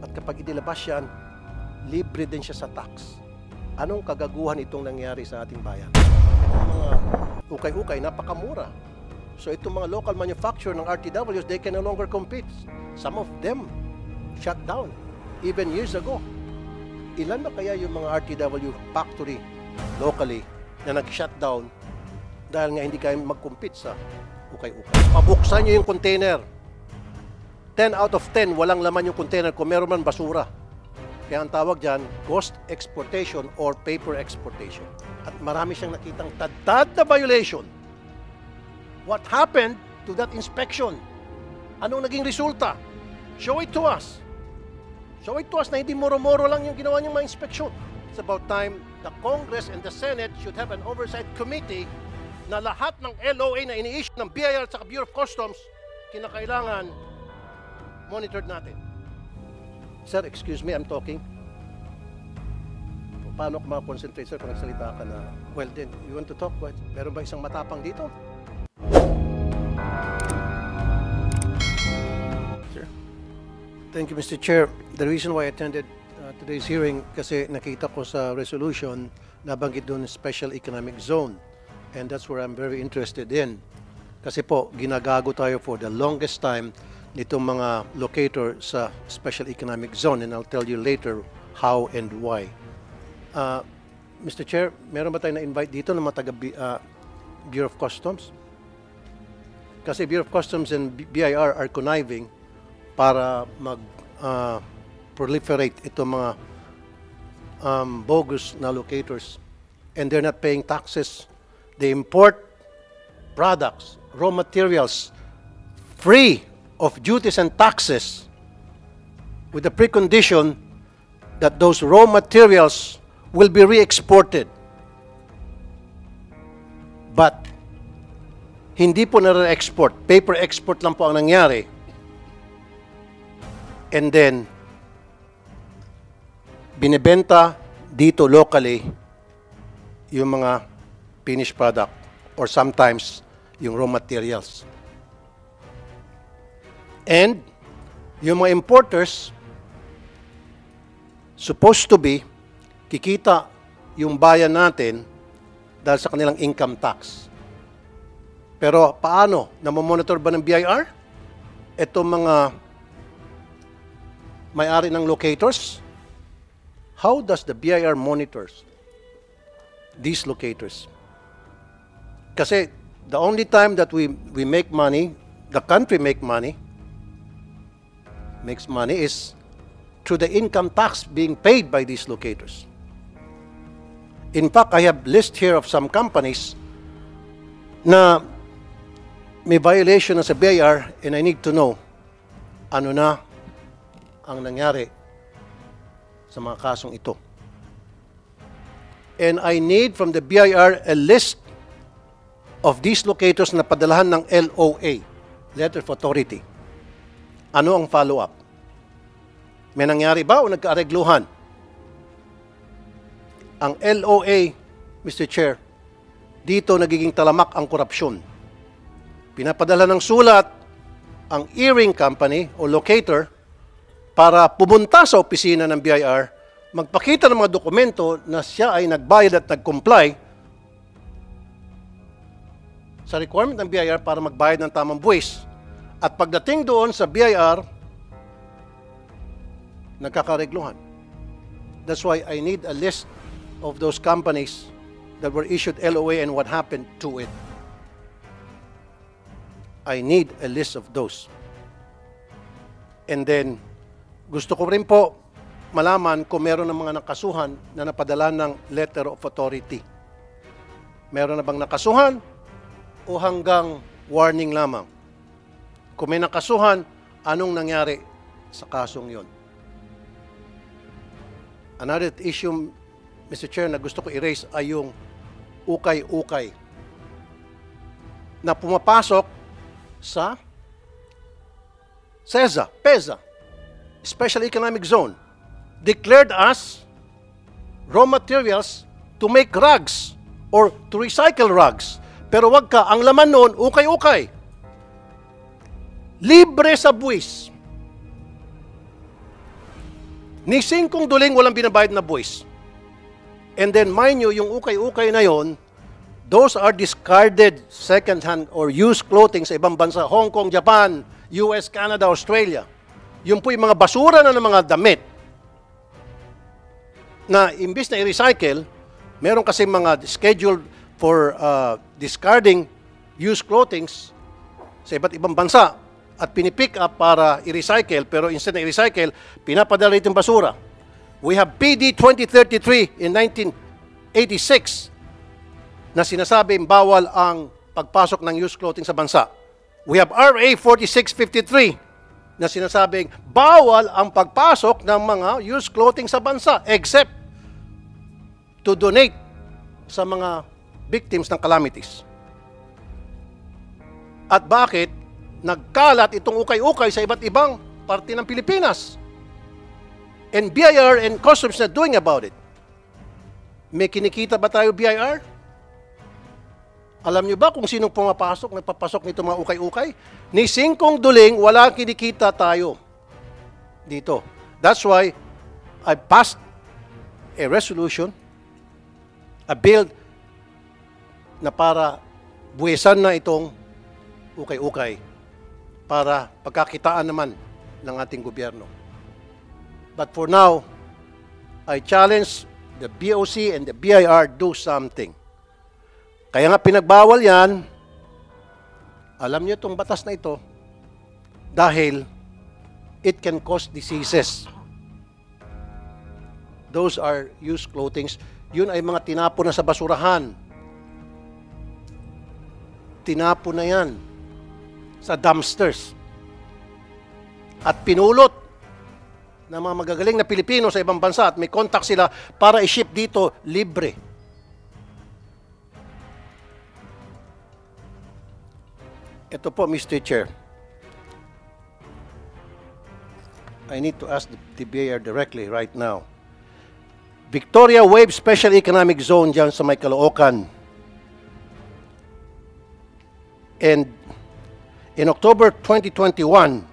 At kapag inilabas yan, libre din siya sa tax. Anong kagaguhan itong nangyari sa ating bayan? Itong mga ukay-ukay, napakamura. So itong mga local manufacturer ng RTWs, they can no longer compete. Some of them shut down even years ago. Ilan na kaya yung mga RTW factory locally na nag-shut down dahil nga hindi kayo mag-compete sa ukay-ukay? Pabuksan nyo yung container. 10 out of 10, walang laman yung container. Kung meron man, basura. Kaya ang tawag dyan, ghost exportation or paper exportation. At marami siyang nakitang tad na violation. What happened to that inspection? Anong naging resulta? Show it to us. Show it to us na hindi moro-moro lang yung ginawa niyang mga inspeksyon. It's about time the Congress and the Senate should have an oversight committee na lahat ng LOA na ini-issue ng BIR at Bureau of Customs kinakailangan monitored natin. Sir, excuse me, I'm talking. Paano ako makakonsentrate, sir, kung nagsalita ka na, well then, you want to talk? What? Meron ba isang matapang dito? Sir. Thank you, Mr. Chair. The reason why I attended today's hearing kasi nakita ko sa resolution nabanggit doon special economic zone. And that's where I'm very interested in. Kasi po, ginagago tayo for the longest time nitong mga locator sa special economic zone, and I'll tell you later how and why. Mr. Chair, meron ba tayo na-invite dito ng mga taga Bureau of Customs? Kasi Bureau of Customs and BIR are conniving para proliferate itong mga bogus na locators, and they're not paying taxes. They import products, raw materials, free of duties and taxes with the precondition that those raw materials will be re-exported. But hindi po na-re-export. Paper export lang po ang nangyari. And then, binibenta dito locally yung mga finished product or sometimes yung raw materials. And yung mga importers, supposed to be, kikita yung bayan natin dahil sa kanilang income tax. Pero paano? Namomonitor ba ng BIR? Itong mga may-ari ng locators? How does the BIR monitors these locators? Kasi the only time that we make money, the country makes money is through the income tax being paid by these locators. In fact, I have list here of some companies na may violation na sa BIR, and I need to know ano na ang nangyari sa mga kasong ito. And I need from the BIR a list of these locators na padalahan ng LOA, Letter of Authority. Ano ang follow-up? May nangyari ba o nagkaaregluhan? Ang LOA, Mr. Chair, dito nagiging talamak ang korupsyon. Pinapadala ng sulat ang earring company o locator para pumunta sa opisina ng BIR, magpakita ng mga dokumento na siya ay nagbayad at nag-comply sa requirement ng BIR para magbayad ng tamang buwis. At pagdating doon sa BIR, nagkakaregluhan. That's why I need a list of those companies that were issued LOA and what happened to it. I need a list of those. And then, gusto ko rin po malaman kung meron ng mga nakasuhan na napadala ng letter of authority. Meron na bang nakasuhan o hanggang warning lamang? Kung may nakasuhan, anong nangyari sa kasong yon? Another issue, Mr. Chair, na gusto ko i-raise ay yung ukay-ukay na pumapasok sa PEZA, Special Economic Zone, declared as raw materials to make rugs or to recycle rugs. Pero wag ka, ang laman noon, ukay-ukay. Libre sa buwis. Ni singkong duling walang binabayad na buwis. And then mind you, yung ukay-ukay na yon, those are discarded second-hand or used clothing sa ibang bansa, Hong Kong, Japan, US, Canada, Australia. Yun po yung mga basura na ng mga damit na imbis na i-recycle, meron kasi mga scheduled for discarding used clothing sa iba't ibang bansa at pinipick up para i-recycle, pero instead na i-recycle, pinapadala itong basura. We have PD 2033 in 1986 na sinasabing bawal ang pagpasok ng used clothing sa bansa. We have RA 4653 na sinasabing bawal ang pagpasok ng mga used clothing sa bansa except to donate sa mga victims ng calamities. At bakit nagkalat itong ukay-ukay sa iba't ibang parte ng Pilipinas? And BIR and Customs na doing about it. May kinikita ba tayo, BIR? Alam nyo ba kung sinong nagpapasok nito mga ukay-ukay? Ni singkong duling, wala kinikita tayo dito. That's why I passed a resolution, a bill na para buwesan na itong ukay-ukay para pagkakitaan naman ng ating gobyerno. But for now, I challenge the BOC and the BIR do something. Kaya nga pinagbawal yan, alam niyo itong batas na ito, dahil it can cause diseases. Those are used clothing. Yun ay mga tinapon na sa basurahan. Tinapon na yan sa dumpsters. At pinulot ng mga magagaling na Pilipino sa ibang bansa at may contact sila para i-ship dito libre. Ito po, Mr. Chair. I need to ask the BIR directly right now. Victoria Wave Special Economic Zone dyan sa may Caloocan. And in October 2021,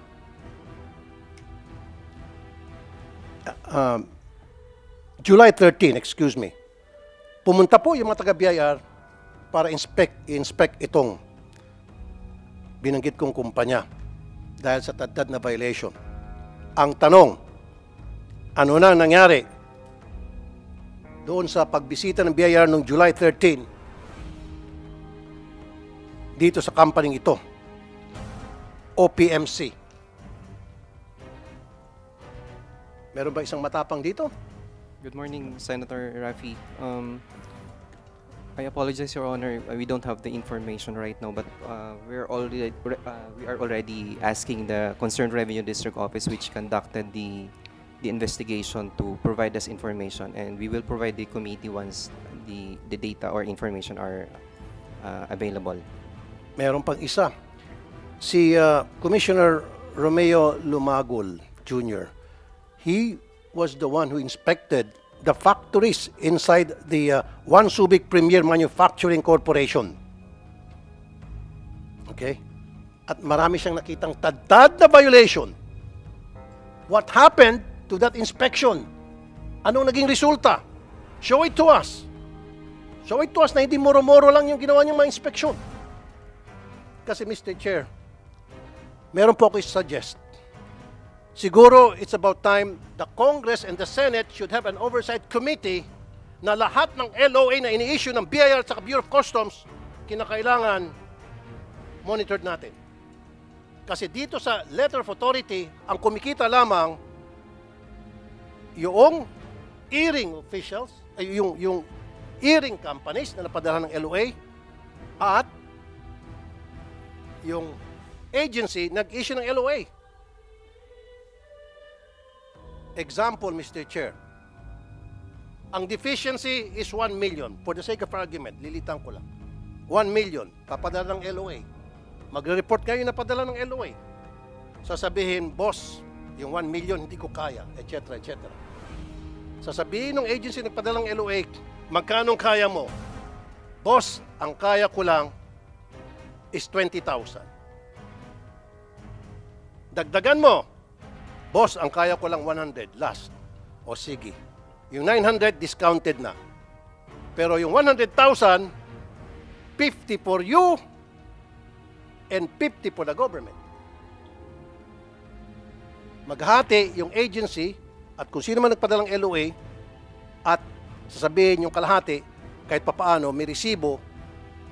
July 13, excuse me, pumunta po yung mga taga-BIR para inspect itong binanggit kong kumpanya dahil sa tadtad na violation. Ang tanong, ano na nangyari doon sa pagbisita ng BIR noong July 13 dito sa company ito, OPMC? Meron ba isang matapang dito? Good morning, Senator Rafi. I apologize, Your Honor. We don't have the information right now, but we are already asking the concerned Revenue District Office, which conducted the investigation, to provide us information, and we will provide the committee once the data or information are available. Meron pang isa. Si Commissioner Romeo Lumagul Jr., he was the one who inspected the factories inside the One Subic Premier Manufacturing Corporation. Okay? At marami siyang nakitang tadtad na violation. What happened to that inspection? Anong naging resulta? Show it to us. Show it to us na hindi moro-moro lang yung ginawa niyang mga inspeksyon. Kasi Mr. Chair, meron po ako suggest. Siguro it's about time the Congress and the Senate should have an oversight committee na lahat ng LOA na ini-issue ng BIR at Bureau of Customs kinakailangan monitored natin. Kasi dito sa letter of authority, ang kumikita lamang yung earring officials, ay yung earring companies na napadala ng LOA at yung agency nag-issue ng LOA. Example, Mr. Chair. Ang deficiency is 1 million. For the sake of argument, lilitan ko lang. 1 million, papadala ng LOA. Magre-report kayo na padala ng LOA. Sasabihin, boss, yung 1 million hindi ko kaya, etc. etc. Sasabihin ng agency na padala ng LOA, magkano kaya mo? Boss, ang kaya ko lang is 20,000. Dagdagan mo. Boss, ang kaya ko lang 100. Last. O sige, yung 900 discounted na. Pero yung 100,000, 50 for you and 50 for the government. Maghati yung agency at kung sino man nagpadalang LOA at sasabihin yung kalahati, kahit papaano, may resibo,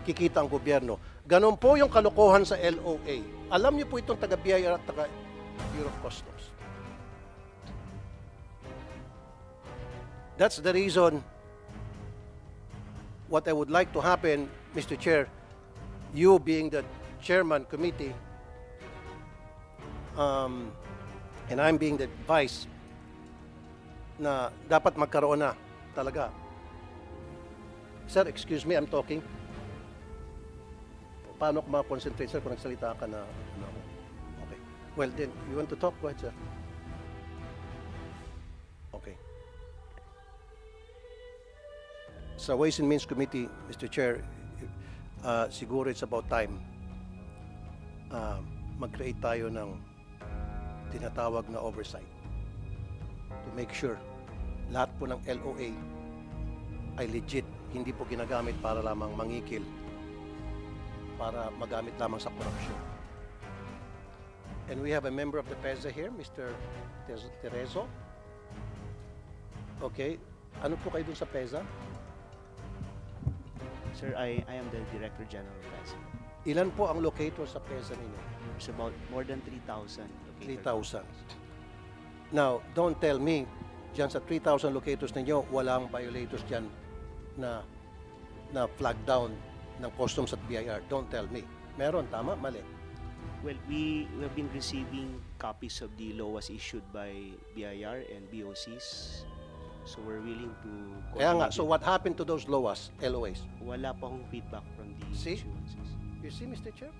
kikita ang gobyerno. Ganon po yung kalokohan sa LOA. Alam niyo po itong taga-BIR at taga-Bureau of Customs. That's the reason what I would like to happen, Mr. Chair, you being the chairman committee, and I'm being the vice, na dapat magkaroon na talaga. Sir, excuse me, I'm talking. Paano ko ma-concentrate, sir, kung nagsalita ka na? No. Okay. Well, then, you want to talk? Go ahead, sir. Okay. Sa Ways and Means Committee, Mr. Chair, siguro it's about time mag-create tayo ng tinatawag na oversight to make sure lahat po ng LOA ay legit, hindi po ginagamit para lamang mangikil, para magamit lamang sa korupsyon. And we have a member of the PEZA here, Mr. Terezo. Okay. Ano po kayo dun sa PEZA? Sir, I am the Director General of PEZA. Ilan po ang locator sa PEZA ninyo? There's about more than 3,000 locators. 3,000. Now, don't tell me, dyan sa 3,000 locators ninyo, walang violators dyan na flag down ng customs at BIR. Don't tell me. Meron, tama? Mali. Well, we have been receiving copies of the LOAs issued by BIR and BOCs. So we're willing to... Kaya nga, so what happened to those LOAs? Wala pa akong feedback from the See? issuances. You see, Mr. Chair?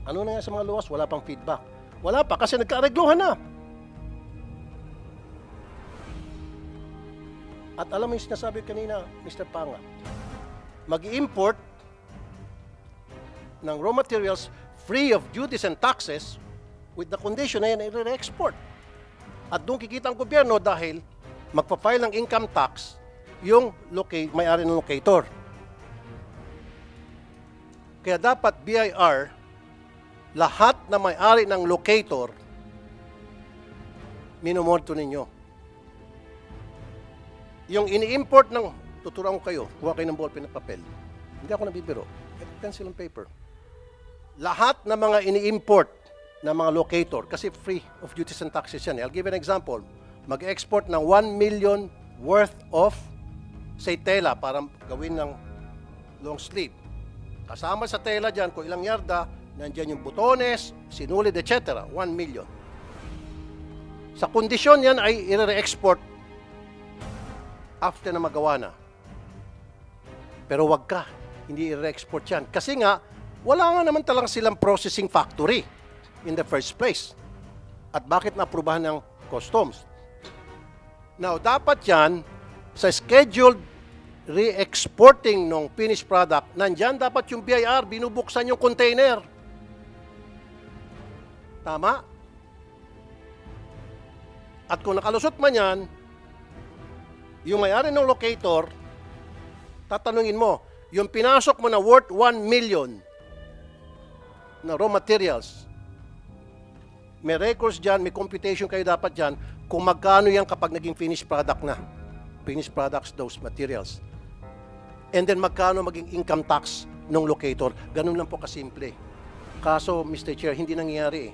Ano na nga sa mga LOAs? Wala pang feedback. Wala pa kasi nagkaaregluhan na. At alam mo yung sinasabi kanina, Mr. Panga, mag-import ng raw materials free of duties and taxes with the condition na yan ay re-export. At doon kikita ang gobyerno dahil magpa-file ng income tax yung may-ari ng locator. Kaya dapat BIR, lahat na may-ari ng locator, minomonitor ninyo. Yung ini-import ng, tuturuan ko kayo, kuha kayo ng ballpen at papel. Hindi ako nabibiro. Pencil and paper. Lahat na mga ini-import na mga locator, kasi free of duties and taxes yan. I'll give you an example. Mag-export ng 1 million worth of, say, tela para gawin ng long sleeve. Kasama sa tela dyan, kung ilang yarda, nandiyan yung butones, sinulid, etc. 1 million. Sa kondisyon yan ay i-re-export after na magawa na. Pero wag ka, hindi i-re-export yan. Kasi nga, wala nga naman talang silang processing factory in the first place. At bakit na-aprobahan ng customs? Now, dapat yan, sa scheduled re-exporting ng finished product, nandyan dapat yung BIR, binubuksan yung container. Tama? At kung nakalusot man yan, yung may-ari ng locator, tatanungin mo, yung pinasok mo na worth 1 million na raw materials, may records dyan, may computation kayo dapat dyan kung magkano yan kapag naging finished product na. Finished products, those materials. And then magkano maging income tax ng locator. Ganun lang po kasimple. Kaso, Mr. Chair, hindi nangyayari eh.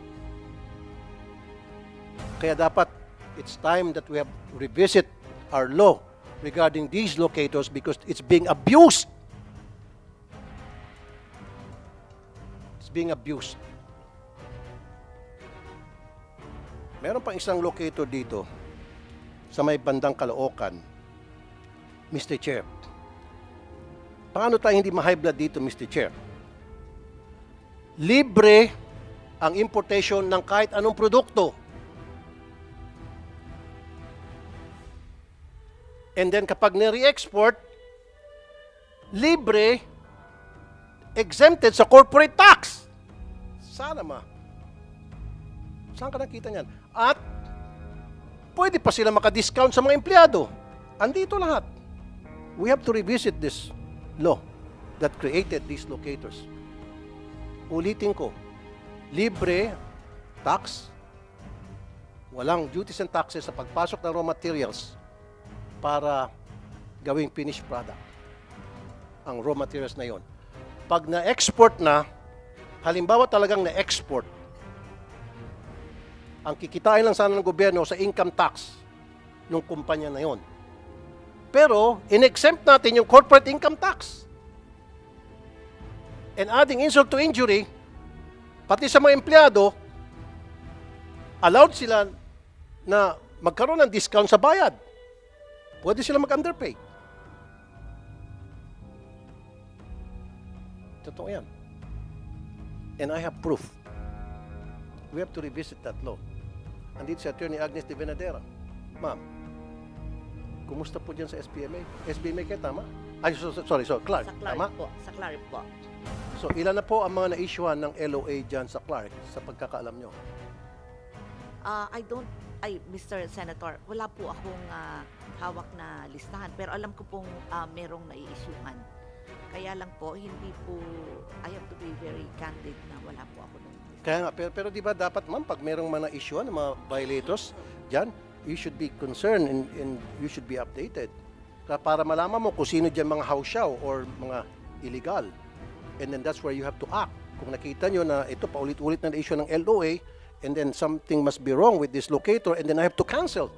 Kaya dapat, it's time that we have revisit our law regarding these locators because it's being abused. It's being abused. Meron pang isang locator dito sa may bandang Caloocan. Mr. Chair, paano tayo hindi ma-high blood dito, Mr. Chair? Libre ang importation ng kahit anong produkto. And then kapag nire-export, libre, exempted sa corporate tax. Sana ma. Saan ka nakita niyan? At pwede pa sila maka-discount sa mga empleyado. Andito lahat. We have to revisit this law that created these locators. Ulitin ko, libre tax, walang duties and taxes sa pagpasok ng raw materials para gawing finished product. Ang raw materials na yon. Pag na-export na, halimbawa talagang na-export, ang kikitain lang sana ng gobyerno sa income tax ng kumpanya na yon. Pero, in-exempt natin yung corporate income tax. And adding insult to injury, pati sa mga empleyado, allowed sila na magkaroon ng discount sa bayad. Pwede sila mag-underpay. Totoo yan. And I have proof. We have to revisit that law. Andito si Attorney Agnes de Venadera. Ma'am, kumusta po dyan sa SBMA? SBMA kayo, tama? Ay, sorry, Clark. Sa Clark tama? po. Sa Clark po. So, ilan na po ang mga na-issuean ng LOA dyan sa Clark sa pagkakaalam nyo? Mr. Senator, wala po akong hawak na listahan. Pero alam ko pong merong nai-issuehan. Kaya lang po, hindi po, I have to be very candid na wala po ako ng listahan. Kaya nga, pero di ba dapat, ma'am, pag merong mga na-issuean ng mga violators dyan, you should be concerned and you should be updated. Para malaman mo kung sino dyan mga hausyaw or mga illegal. And then that's where you have to act. Kung nakita nyo na ito paulit-ulit na issue ng LOA, and then something must be wrong with this locator, and then I have to cancel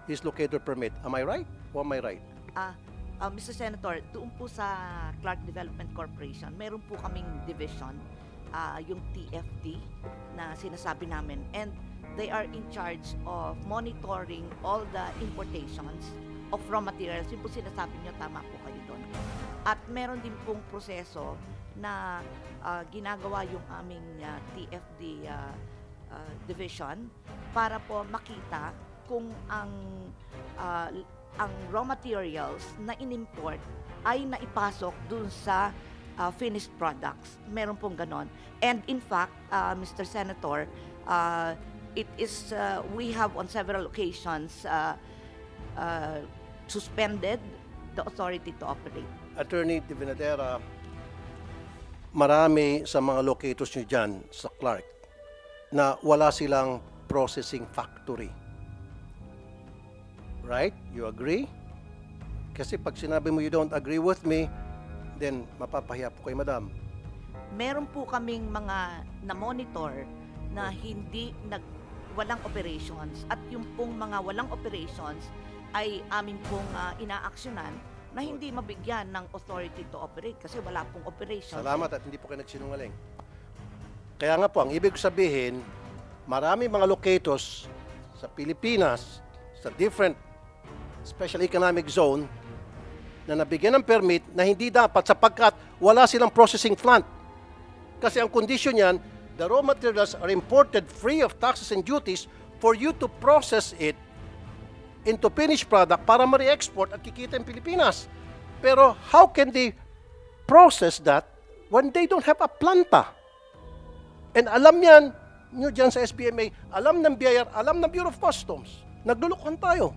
this locator permit. Am I right or am I right? Mr. Senator, doon po sa Clark Development Corporation, meron po kaming division, yung TFD na sinasabi namin. And they are in charge of monitoring all the importations of raw materials. Yung po sinasabi nyo, tama po kayo doon. At meron din pong proseso na ginagawa yung aming TFD division para po makita kung ang raw materials na inimport ay naipasok dun sa finished products. Meron pong ganon. And in fact, Mr. Senator, it is, we have on several occasions suspended the authority to operate. Attorney De Venadera, marami sa mga locators nyo dyan sa Clark na wala silang processing factory. Right? You agree? Kasi pag sinabi mo you don't agree with me, then mapapahiya po kay madam. Meron po kaming mga na-monitor na walang operations, at yung pong mga walang operations ay amin pong inaaksyonan na hindi mabigyan ng authority to operate kasi wala pong operations. Salamat at hindi po kayo nagsinungaling. Kaya nga po, ang ibig sabihin, marami mga locators sa Pilipinas, sa different special economic zone, na nabigyan ng permit na hindi dapat sapagkat wala silang processing plant. Kasi ang condition yan, the raw materials are imported free of taxes and duties for you to process it into finished product para ma-re-export at kikita ng Pilipinas. Pero how can they process that when they don't have a planta? And alam yan, nyo dyan sa SBMA, alam ng BIR, alam ng Bureau of Customs. Naglulukuhan tayo.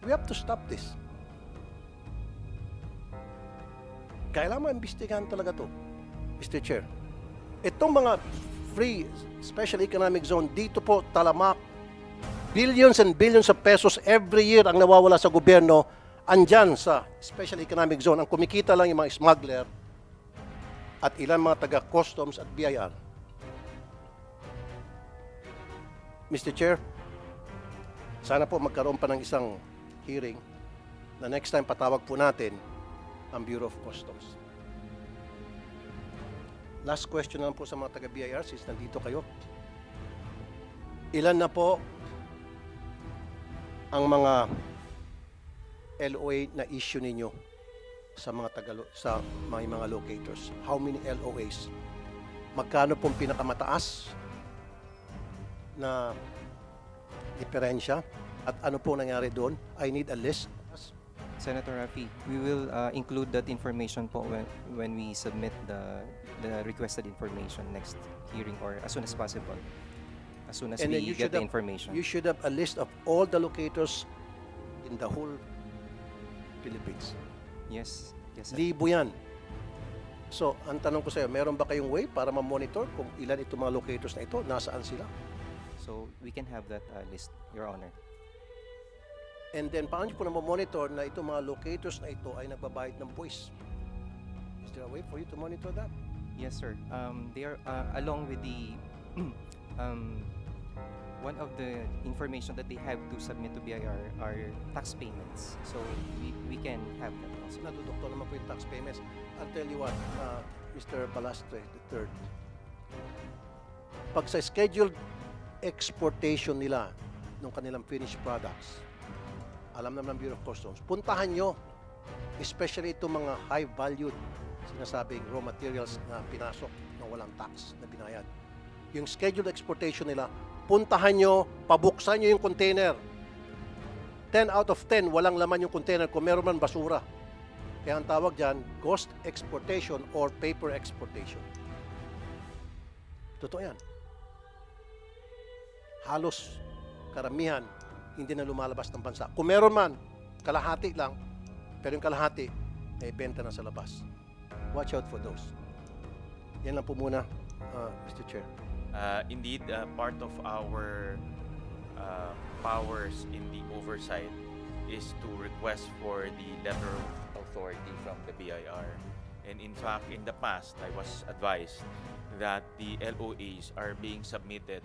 We have to stop this. Kailangan imbestigahan talaga to, Mr. Chair. Itong mga free special economic zone, dito po talamak, billions and billions of pesos every year ang nawawala sa gobyerno, andyan sa special economic zone. Ang kumikita lang yung mga smuggler at ilang mga taga-customs at BIR. Mr. Chair, sana po magkaroon pa ng isang hearing na next time patawag po natin ang Bureau of Customs. Last question naman po sa mga taga-BIR since nandito kayo. Ilan na po ang mga LOA na issue ninyo sa mga locators? How many LOAs? Magkano pong pinakamataas na diferensya? At ano po nangyari doon? I need a list. Senator Rafi, we will include that information po when we submit the requested information next hearing or as soon as possible. as soon as And then we you get should the have- information. You should have a list of all the locators in the whole Philippines. Yes, yes, sir. Libo yan. So, ang tanong ko sa'yo, meron ba kayong way para ma-monitor kung ilan itong mga locators na ito, nasaan sila? So we can have that list, Your Honor. And then, paano nyo po na monitor na itong mga locators na ito ay nagbabayad ng buwis? Is there a way for you to monitor that? Yes, sir. They are along with the one of the information that they have to submit to BIR are tax payments. So we can have that also. Nadudukto naman po yung tax payments. I'll tell you what, Mr. Balastre III, pag sa scheduled exportation nila ng kanilang finished products, alam naman ng Bureau of Customs, puntahan nyo, especially itong mga high-valued, sinasabing raw materials na pinasok na walang tax na binayad. Yung scheduled exportation nila, puntahan nyo, pabuksan nyo yung container. 10 out of 10, walang laman yung container. Kung meron man, basura. Kaya ang tawag dyan, ghost exportation or paper exportation. Totoo yan. Halos karamihan hindi na lumalabas ng bansa. Kung meron man, kalahati lang, pero yung kalahati ay benta na sa labas. Watch out for those. Yan lang po muna, Mr. Chair. Indeed, part of our powers in the oversight is to request for the letter of authority from the BIR. And in fact, in the past, I was advised that the LOAs are being submitted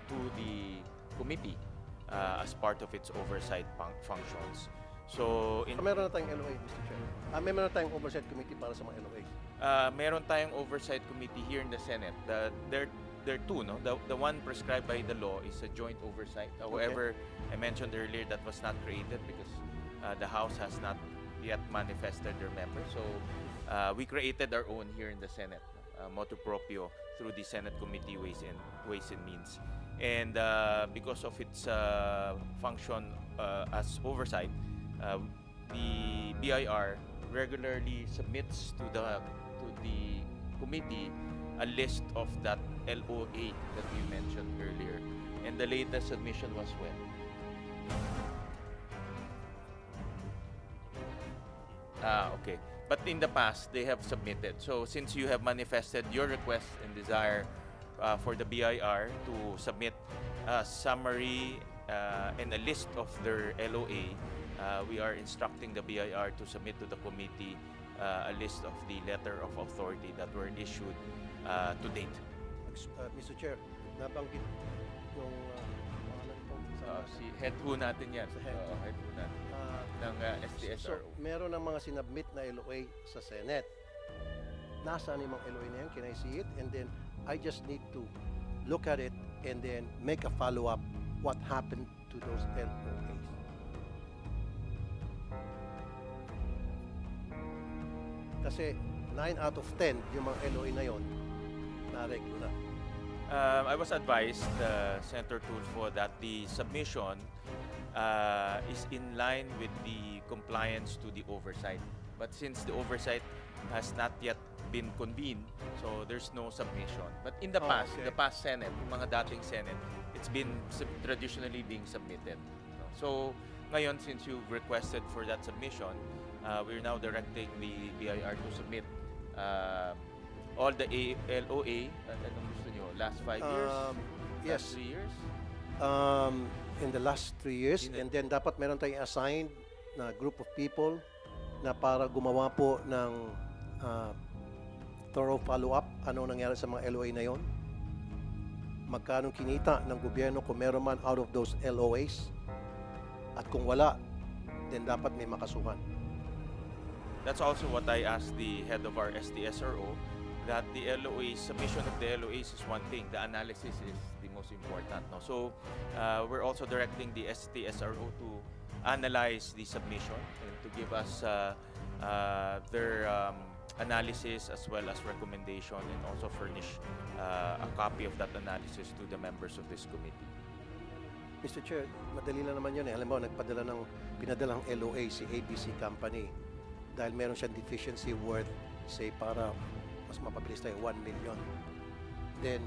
to the committee as part of its oversight functions. So, Meron na tayong LOA, Mr. Chair. Meron na tayong oversight committee para sa mga LOA. meron tayong oversight committee here in the Senate. There are two, no? The one prescribed by the law is a joint oversight. However, I mentioned earlier that was not created because the House has not yet manifested their members. So we created our own here in the Senate, motu proprio, through the Senate Committee Ways and Means. And because of its function as oversight, the BIR regularly submits to the committee a list of that LOA that we mentioned earlier. And the latest submission was when? Okay. But in the past, they have submitted. So since you have manifested your request and desire for the BIR to submit a summary and a list of their LOA, we are instructing the BIR to submit to the committee a list of the letter of authority that were issued to date. Mr. Chair, nabanggit yung pangalan po Si head ho natin yan. Sa head. Oo, head ho natin. Ng So, STSRO. meron ng mga sinabmit na LOA sa Senate. Nasaan yung mga LOA na yan? Can I see it? And then, I just need to look at it and then make a follow-up what happened to those LOAs. Kasi 9 out of 10 yung mga LOA na yon na-reglo na. I was advised, Senator Tulfo, that the submission is in line with the compliance to the oversight. But since the oversight has not yet been convened, so there's no submission. But in the Oh, past, okay. the past Senate, yung mga dating Senate, it's been traditionally being submitted. No? So ngayon, since you've requested for that submission, we're now directing the BIR to submit all the LOA. Anong gusto nyo? Last 5 years? Yes. Last 3 years? In the last 3 years, In the- and then dapat meron tayong assigned na group of people na para gumawa po ng thorough follow-up. Ano nangyari sa mga LOA na yon? Magkano kinita ng gobyerno kung meron man out of those LOAs? At kung wala, then dapat may makasuhan. That's also what I asked the head of our STSRO, that the LOA, submission of the LOAs is one thing, the analysis is the most important. No? So we're also directing the STSRO to analyze the submission and to give us their analysis as well as recommendation, and also furnish a copy of that analysis to the members of this committee. Mr. Chair, madali lang naman yun eh. Alam mo, pinadalang LOA si ABC Company dahil meron siyang deficiency worth, say, para mas mapabilis tayo, 1 million. Then,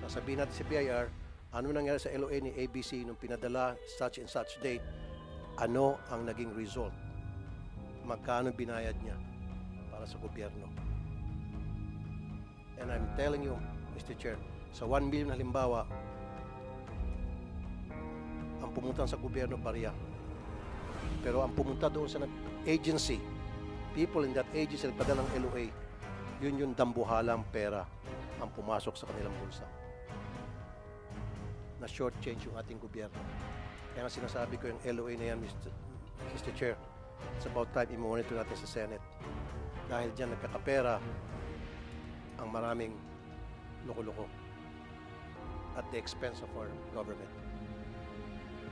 sasabihin natin si BIR, Ano nangyari sa LOA ni ABC nung pinadala such and such date? Ano ang naging result? Magkano binayad niya para sa gobyerno? And I'm telling you, Mr. Chair, sa 1 million halimbawa, ang pumunta sa gobyerno barya. Pero ang pumunta doon sa agency, people in that agency nagpadala ng LOA, yun yung dambuhalang pera ang pumasok sa kanilang bulsa. Na short change yung ating gobyerno. Kaya nga sinasabi ko yung LOA na yan, Mr. Chair, it's about time i-monitor natin sa Senate. Dahil dyan nagkakapera ang maraming loko-loko at the expense of our government.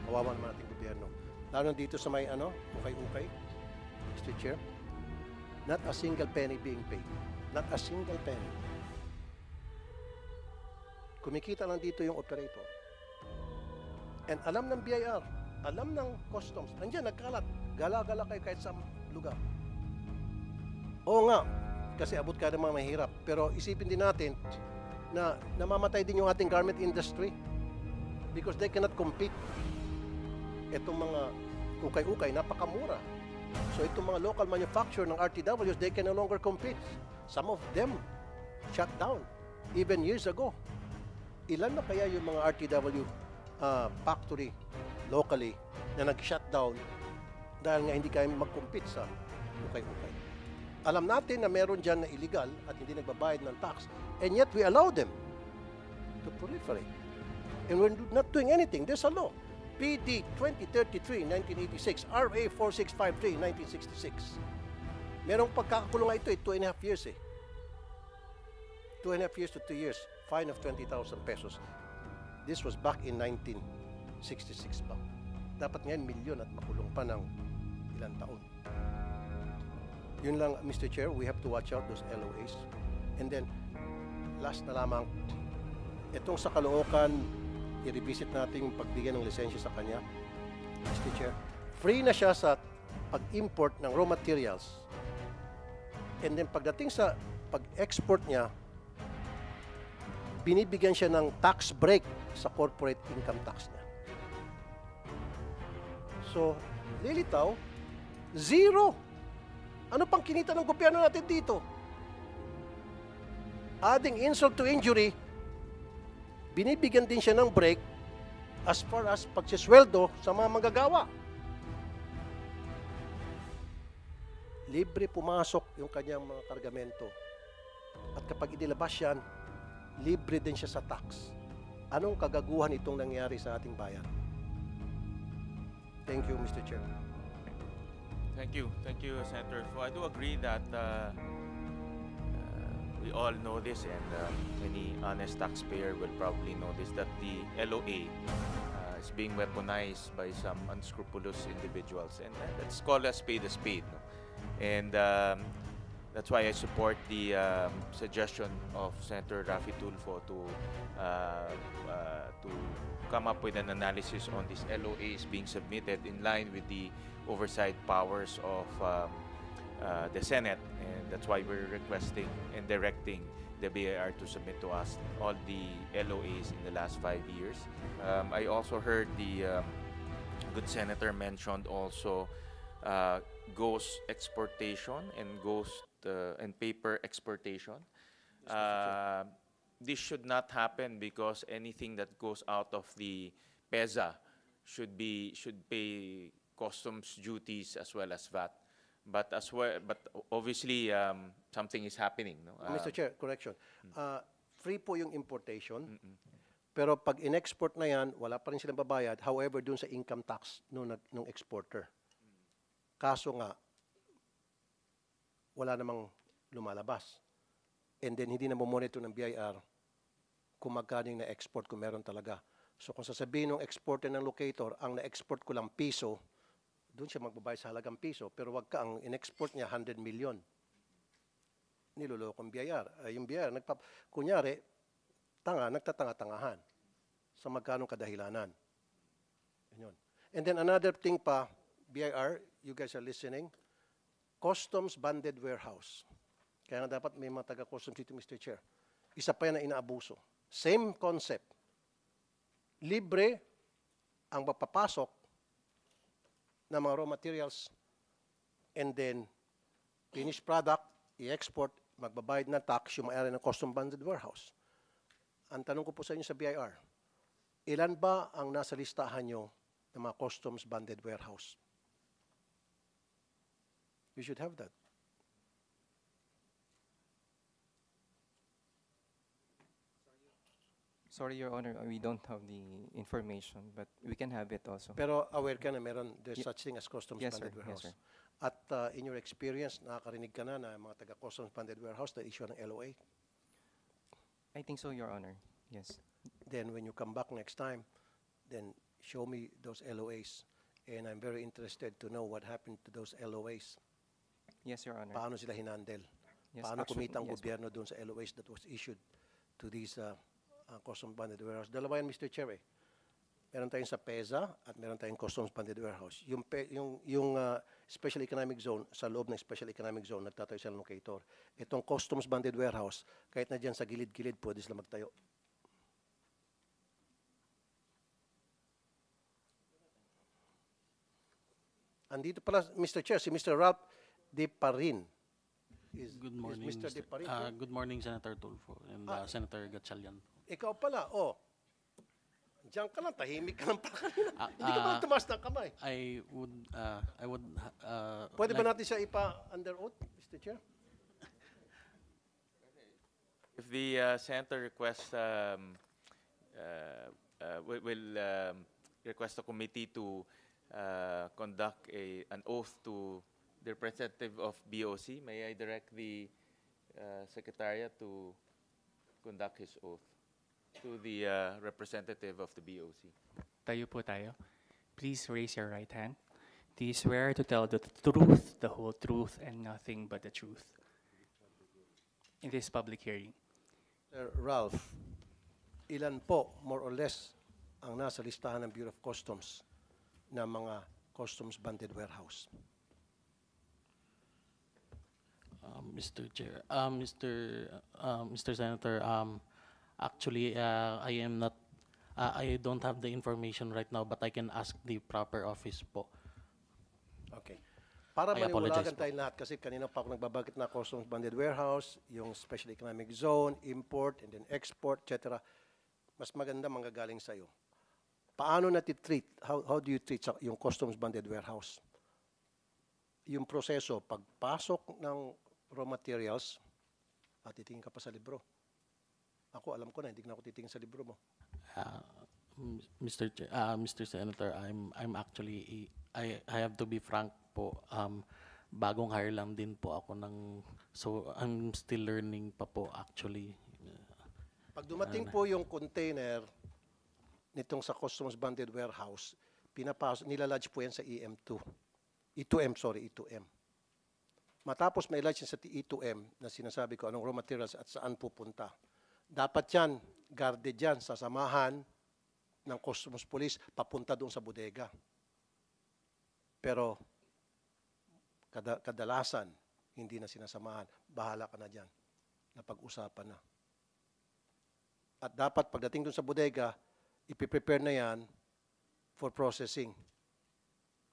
Kawawa naman ating gobyerno. Lalo dito sa may ukay-ukay, Mr. Chair, not a single penny being paid. Not a single penny. Kumikita lang dito yung operator. And alam ng BIR, alam ng customs, nandiyan, nagkalat. Gala-gala kayo kahit sa lugar. Oo nga, kasi abot ka ng mga mahirap. Pero isipin din natin na namamatay din yung ating garment industry because they cannot compete. Itong mga ukay-ukay, napakamura. So itong mga local manufacturer ng RTWs, they can no longer compete. Some of them shut down even years ago. Ilan na kaya yung mga RTW factory locally na nag-shut down dahil nga hindi kaya mag-compete sa ukay-ukay. Alam natin na meron dyan na illegal at hindi nagbabayad ng tax, and yet we allow them to proliferate. And we're not doing anything. There's a law. PD 2033, 1986, RA 4653, 1966. Merong pagkakakulong nga ito, 2.5 years eh. 2.5 years to 2 years, fine of 20,000 pesos. This was back in 1966 pa. Dapat ngayon milyon at makulong pa ng ilang taon. Yun lang, Mr. Chair, we have to watch out those LOAs. And then, last na lamang, itong sa Caloocan, i-revisit natin yung pagbigyan ng lisensya sa kanya, Mr. Chair. Free na siya sa pag-import ng raw materials. And then pagdating sa pag-export niya, binibigyan siya ng tax break sa corporate income tax niya. So, lilitaw, zero. Ano pang kinita ng gobyerno natin dito? Adding insult to injury, binibigyan din siya ng break as far as pagsisweldo sa mga manggagawa. Libre pumasok yung kanyang mga kargamento. At kapag inilabas yan, libre din siya sa tax. Anong kagaguhan itong nangyari sa ating bayan? Thank you, Mr. Chair. Thank you, Senator. So I do agree that we all know this, and any honest taxpayer will probably know this, that the LOA is being weaponized by some unscrupulous individuals, and let's call a spade a spade. No? And that's why I support the suggestion of Senator Raffy Tulfo to come up with an analysis on these LOAs being submitted in line with the oversight powers of the Senate, and that's why we're requesting and directing the BIR to submit to us all the LOAs in the last 5 years. I also heard the good senator mentioned also ghost exportation and ghost and paper exportation. This should not happen because anything that goes out of the PEZA should pay customs duties as well as VAT. But obviously something is happening. No? Mr. Chair, correction. Free po yung importation. Pero pag in-export na yan, wala pa rin silang babayad. However, dun sa income tax nung exporter. Kaso nga, wala namang lumalabas. And then hindi na monitor ng BIR kung magkano yung na-export kung meron talaga. So kung sasabihin ng exporter ng locator, ang na-export ko lang piso, doon siya magbabayad sa halagang piso. Pero wag ka, ang in-export niya 100 million. Nilolokong BIR. Yung BIR, kunyari, nagtatanga-tangahan sa magkano kadahilanan. Yun. And then another thing pa, BIR, you guys are listening, customs banded warehouse. Kaya nga dapat may mga taga-customs dito, Mr. Chair. Isa pa yan na inaabuso. Same concept. libre ang papapasok ng mga raw materials and then finished product, i-export, magbabayad ng tax yung may-ari ng custom bonded warehouse. Ang tanong ko po sa inyo sa BIR, ilan ba ang nasa listahan nyo ng mga customs bonded warehouse? You should have that. Sorry, Your Honor, we don't have the information, but we can have it also. Pero aware ka na meron, there's Ye- such thing as customs Yes, sir. bonded warehouse. Yes, sir. At in your experience, nakakarinig ka na mga taga-customs bonded warehouse na issue ng LOA. I think so, Your Honor. Yes. Then when you come back next time, then show me those LOAs. And I'm very interested to know what happened to those LOAs. Yes, Your Honor. Paano sila hinandle? Yes, Paano actually, kumita ang yes, gobyerno doon sa LOAs that was issued to these customs bonded warehouse? Dalawa yan, Mr. Chair. Meron tayong sa PEZA at meron tayong customs bonded warehouse. Yung special economic zone, sa loob ng special economic zone, nagtatayo sila ng locator. Itong customs bonded warehouse, kahit na dyan sa gilid-gilid, pwede sila magtayo. Andito pala, Mr. Chair, si Mr. Ralph De Parin. Good morning, Is Mr. De Parin here? Good morning, Senator Tulfo and Senator Gatchalian. Ikaw pala, oh. Diyan ka lang, tahimik ka lang pala kanina. Hindi ka ba tumaas ng kamay? I would. Pwede ba natin siya ipa-under oath, Mr. Chair? If the senator requests, will request the committee to conduct an oath to the representative of BOC, may I direct the secretariat to conduct his oath to the representative of the BOC. Tayo po tayo. Please raise your right hand. Do you swear to tell the truth, the whole truth, and nothing but the truth in this public hearing? Sir Ralph, ilan po, more or less, ang nasa listahan ng Bureau of Customs na mga customs bonded warehouse? Mr. Chair, Mr. Senator, actually, I am not. I don't have the information right now, but I can ask the proper office po. Okay. Para I apologize maliwalagan po. tayong lahat, kasi kanina pa ako nagbabagit na customs bonded warehouse, yung special economic zone, import, and then export, etc. Mas maganda manggagaling sa'yo. Paano natitreat? How do you treat yung customs bonded warehouse? Yung proseso, pagpasok ng raw materials, titingin ka pa sa libro. Ako, alam ko na, hindi na ako titingin sa libro mo. Mr. Senator, I'm actually I have to be frank po. Bagong hire lang din po ako so I'm still learning pa po actually. Pag dumating po yung container nitong sa customs bonded warehouse, nilalodge po yan sa E2M. E2M. Matapos may lodge sa E2M na sinasabi ko anong raw materials at saan pupunta. Dapat yan, guarded yan, sasamahan ng customs police papunta doon sa bodega. Pero kadalasan, hindi na sinasamahan. Bahala ka na dyan. Napag-usapan na. At dapat pagdating doon sa bodega, ipiprepare na yan for processing.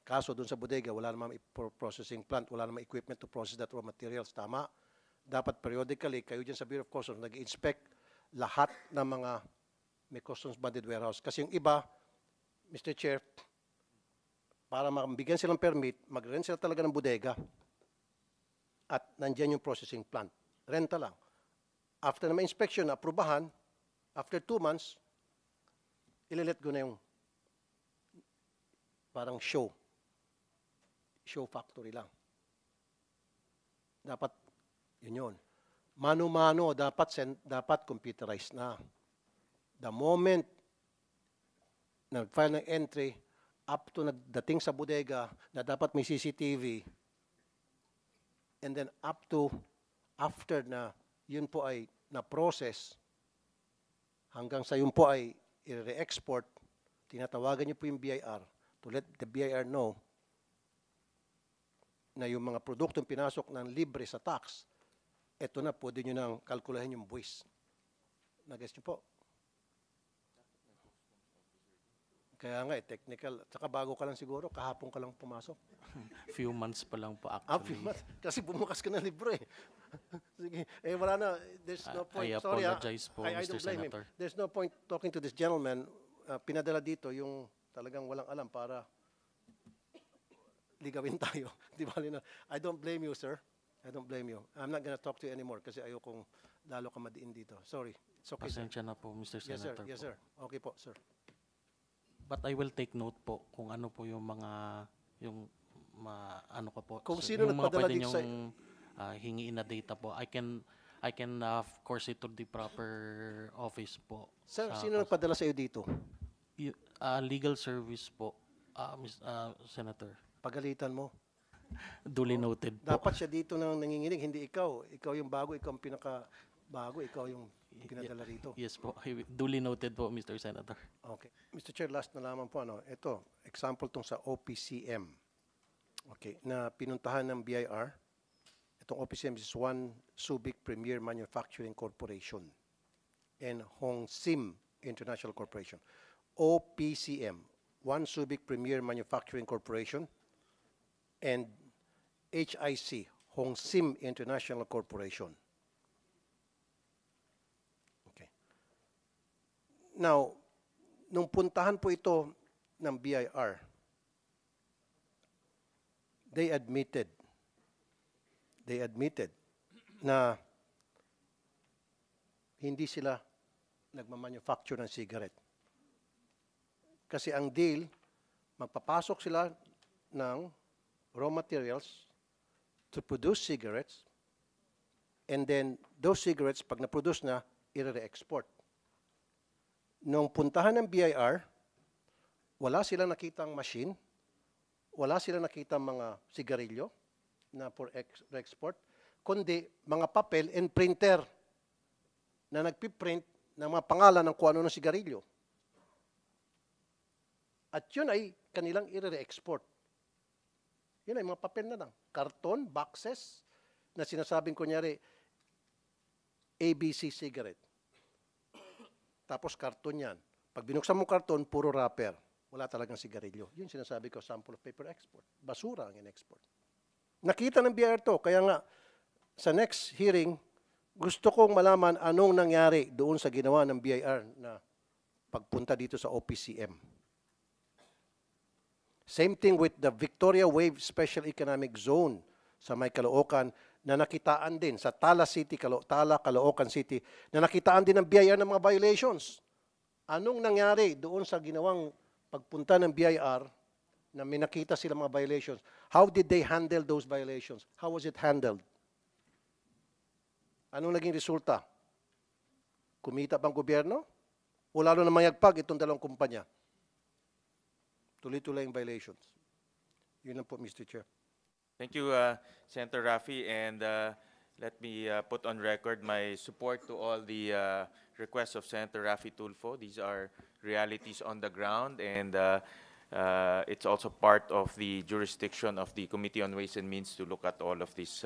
Kaso doon sa bodega, wala namang processing plant, wala namang equipment to process that raw materials. Tama? Dapat periodically, kayo dyan sa Bureau of Customs, nag-inspect lahat ng mga may customs bonded warehouse. Kasi yung iba, Mr. Chair, para mabigyan silang permit, mag-rent sila talaga ng bodega. At nandyan yung processing plant. Renta lang. After na may inspection, na aprubahan, after 2 months, ililet go na yung parang show factory lang. Dapat, yun. Mano-mano, dapat computerized na. The moment nag-file ng entry, up to nagdating sa bodega na dapat may CCTV, and then up to after na yun po ay na-process, hanggang sa yun po ay i-re-export, tinatawagan niyo po yung BIR to let the BIR know na yung mga produktong pinasok ng libre sa tax, eto na, pwede nyo nang kalkulahin yung buwis. Nag-guess nyo po? Kaya nga, technical. Tsaka bago ka lang siguro, kahapon ka lang pumasok. Few months pa lang po Few actually. months. Kasi bumukas ka ng libro eh. Sige. Wala na. There's no point. I Sorry, apologize po, I Mr. don't blame him. Senator. There's no point talking to this gentleman. Pinadala dito yung talagang walang alam para ligawin tayo. Di ba, Lina? I don't blame you, sir. I don't blame you. I'm not gonna talk to you anymore kasi ayokong lalo ka madiin dito. Sorry. It's okay, sir. Pasensya na po, Mr. Yes, sir. Senator. Yes, po. sir. Okay po, sir. But I will take note po kung ano po yung mga, ano ko po. Kung so, sino yung mga nagpadala pwede dito sa- niyong, hingiin na data po. I can of course it to the proper office po. Sir, sa sino nagpadala sa iyo dito? legal service po, Senator. Pagalitan mo. Duly noted po. Dapat siya dito nang nanginginig, hindi ikaw. Ikaw yung bago, ikaw ang pinaka-bago, ikaw yung pinadala rito. Yes po. Duly noted po, Mr. Senator. Okay. Mr. Chair, last na lamang po. Ito, example tong sa OPCM. Okay, na pinuntahan ng BIR. Itong OPCM is One Subic Premier Manufacturing Corporation and Hong Sim International Corporation. OPCM, One Subic Premier Manufacturing Corporation and HIC, Hong Sim International Corporation. Okay. Now, nung puntahan po ito ng BIR, they admitted na hindi sila nagmamanufacture ng cigarette. Kasi ang deal, magpapasok sila ng raw materials to produce cigarettes, and then those cigarettes, pag na-produce na, i-re-export. Nung puntahan ng BIR, wala silang nakitang machine, wala silang nakitang mga sigarilyo na for export, kundi mga papel and printer na nagpiprint ng mga pangalan ng kung ano ng sigarilyo. At yun ay kanilang i-re-export. Yun ay mga papel na lang. Karton, boxes, na sinasabing kunyari, ABC cigarette. Tapos karton yan. Pag binuksan mo karton, puro wrapper. Wala talagang sigarilyo. Yun sinasabi ko, sample of paper export. Basura ang in-export. Nakita ng BIR to. Kaya nga, sa next hearing, gusto kong malaman anong nangyari doon sa ginawa ng BIR na pagpunta dito sa OPCM. Same thing with the Victoria Wave Special Economic Zone sa may Caloocan na nakitaan din sa Tala City, Caloocan City, na nakitaan din ng BIR ng mga violations. Anong nangyari doon sa ginawang pagpunta ng BIR na may nakita sila mga violations? How did they handle those violations? How was it handled? Anong naging resulta? Kumita bang gobyerno? O lalo na mayagpag itong dalawang kumpanya? Tuloy-tuloy yung violations. Yun lang po, Mr. Chair. Thank you, Senator Rafi, and let me put on record my support to all the requests of Senator Rafi Tulfo. These are realities on the ground, and it's also part of the jurisdiction of the Committee on Ways and Means to look at all of these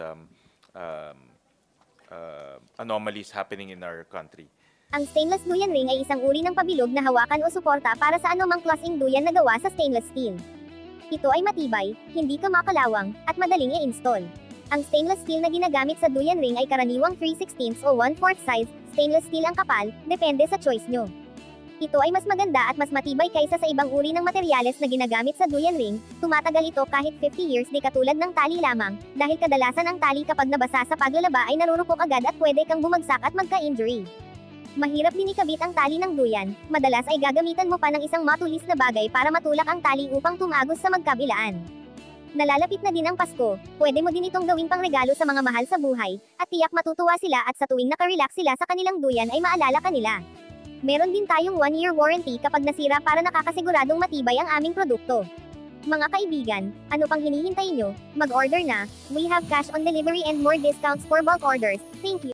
anomalies happening in our country. Ang stainless duyan ring ay isang uri ng pabilog na hawakan o suporta para sa anumang klaseng duyan na gawa sa stainless steel. Ito ay matibay, hindi kamakalawang, at madaling i-install. Ang stainless steel na ginagamit sa duyan ring ay karaniwang 3/16 o 1/4 size, stainless steel ang kapal, depende sa choice nyo. Ito ay mas maganda at mas matibay kaysa sa ibang uri ng materyales na ginagamit sa duyan ring, tumatagal ito kahit 50 years di katulad ng tali lamang, dahil kadalasan ang tali kapag nabasa sa paglalaba ay narurupok agad at pwede kang bumagsak at magka-injury. Mahirap din ikabit ang tali ng duyan, madalas ay gagamitan mo pa ng isang matulis na bagay para matulak ang tali upang tumagos sa magkabilaan. Nalalapit na din ang Pasko, pwede mo din itong gawing pangregalo sa mga mahal sa buhay, at tiyak matutuwa sila at sa tuwing nakarelax sila sa kanilang duyan ay maalala ka nila. Meron din tayong 1-year warranty kapag nasira para nakakasiguradong matibay ang aming produkto. Mga kaibigan, ano pang hinihintay nyo? Mag-order na, we have cash on delivery and more discounts for bulk orders, thank you.